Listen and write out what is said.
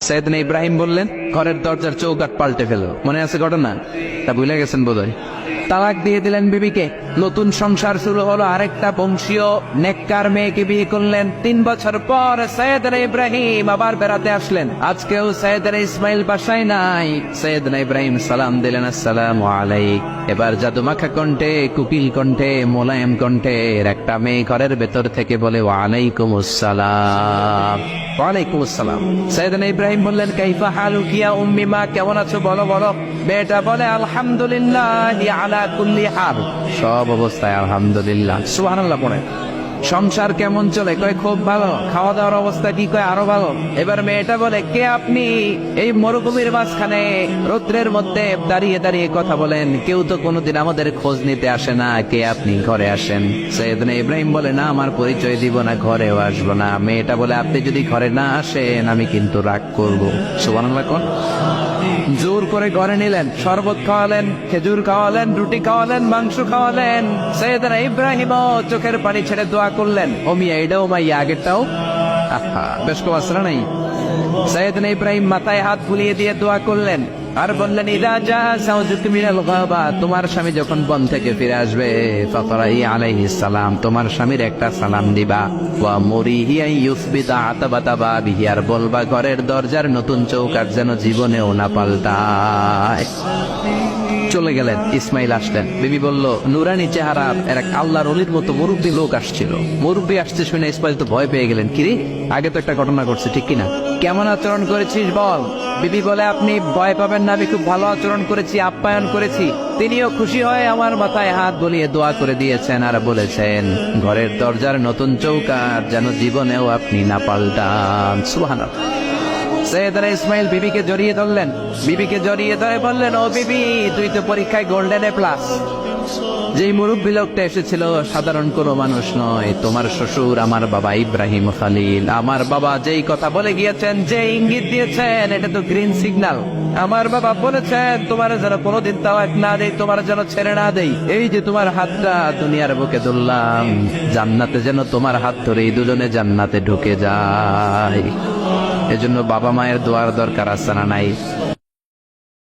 সৈয়দনা ইব্রাহিম বললেন, ঘরের দরজার চৌকাঠ পাল্টে ফেলো। মনে আছে ঘটনা? তা ভুলে গেছেন বোধহয়। তালাক দিয়ে দিলেন বিবিকে। নতুন সংসার শুরু হলো। আরেকটা বংশীয় নেককার মেয়েকে বিয়ে করলেন। 3 বছর পর সৈয়দনা ইব্রাহিম আবার বেড়াতে আসলেন। আজকেও সৈয়দনা ইসমাইল বাসায় নাই। সৈয়দনা ইব্রাহিম সালাম দিলেন, আসসালামু আলাইক। এবার জাদুমাখা কণ্ঠে, কুকিল কণ্ঠে, মোলায়েম কণ্ঠের একটা মেয়ে ঘরের ভেতর থেকে বলে, ওয়ালাইকুমুস সালাম। ওয়ালাইকুমুস সালাম। সৈয়দনা ইব্রাহিম বললেন, কাইফা হালুকি ইয়া উম্মি, মা কেমন আছো বলো বলো। মেয়েটা বলে, আলহামদুলিল্লাহ আলা কুল্লি হাল, সব অবস্থায় আলহামদুলিল্লাহ। সুবহানাল্লাহ পড়ে। সংসার কেমন চলে? কয় খুব ভালো। খাওয়া দাওয়ার অবস্থা কি? কয় আরো ভালো। এবার মেয়েটা বলে, কে আপনি? এই মরুভূমির মাঝখানে রৌদ্রের মধ্যে দাঁড়িয়ে দাঁড়িয়ে কথা বলেন, কেউ তো কোনোদিন আমাদের খোঁজ নিতে আসে না, কে আপনি? ঘরে আসেন। সৈয়দনা ইব্রাহিম বলে, না, আমার পরিচয় দিব না, ঘরেও আসবো না। মেয়েটা বলে, আপনি যদি ঘরে না আসেন আমি কিন্তু রাগ করবো। সুবহানাল্লাহ কোন। জোর করে ঘরে নিলেন, শরবত খাওয়ালেন, খেজুর খাওয়ালেন, রুটি খাওয়ালেন, মাংস খাওয়ালেন। সৈয়দনা ইব্রাহিম চোখের পানি ছেড়ে দোয়া করলেন, ও মিয়া এটাও মাইয়া আগেরটাও। আহা, বেশ কম আসরা নাই। সৈয়দনা ইব্রাহিম মাথায় হাত বুলিয়ে দিয়ে দোয়া করলেন আর বললেন, ইদা জা যাওজুকা মিনাল গাবা, তোমার স্বামী যখন বন থেকে ফিরে আসবে, ফাকরাই আলাইহিস সালাম, তোমার স্বামীর একটা সালাম দিবা। ওয়া মুরিহি আন ইউসবিতা আতাবাতা বাবিহি, আর বলবা ঘরের দরজার নতুন চৌকাঠ যেন জীবনেও না পাল্টায়। চলে গেলেন। ইসমাইল আসলেন। বিবি বলল, নুরানি চেহারা এক আল্লাহর ওলির মতো মুরব্বী লোক আসছিল। মুরব্বী আসছে শুনে ইসমাইল তো ভয় পেয়ে গেলেন। কিরে, আগে তো একটা ঘটনা ঘটছে, ঠিক কিনা? কেমন আচরণ করেছিস বল। বিবি বলে, আপনি ভয় পাবেন না, আমি খুব ভালো আচরণ করেছি, আপ্যায়ন করেছি। তিনিও খুশি হয়ে আমার মাথায় হাত বুলিয়ে দোয়া করে দিয়েছেন আর বলেছেন, ঘরের দরজার নতুন চৌকাঠ যেন জীবনেও আপনি না পাল্টান। সুবহানাল্লাহ। সৈয়দনা ইসমাইল বিবিকে জড়িয়ে ধরলেন। বিবিকে জড়িয়ে ধরে বললেন, ও বিবি, তুই তো পরীক্ষায় গোল্ডেন এ প্লাস। যেই মুরব্বী লোকটা এসেছিল সাধারণ কোনো মানুষ নয়, তোমার শ্বশুর আমার বাবা ইব্রাহিম খলিল। আমার বাবা যেই কথা বলে গিয়েছেন, যে ইঙ্গিত দিয়েছেন, এটা তো গ্রিন সিগন্যাল। আমার বাবা বলেছেন, তোমার যেন কোনোদিন তাওয়াক না দেই, তোমার যেন ছেড়ে না দেই। এই যে তোমার হাতটা দুনিয়ার বুকে ধরলাম, জান্নাতে যেন তোমার হাত ধরে দুজনে জান্নাতে ঢুকে যায়। এজন্য বাবা মায়ের দোয়ার দরকার আছে না নাই?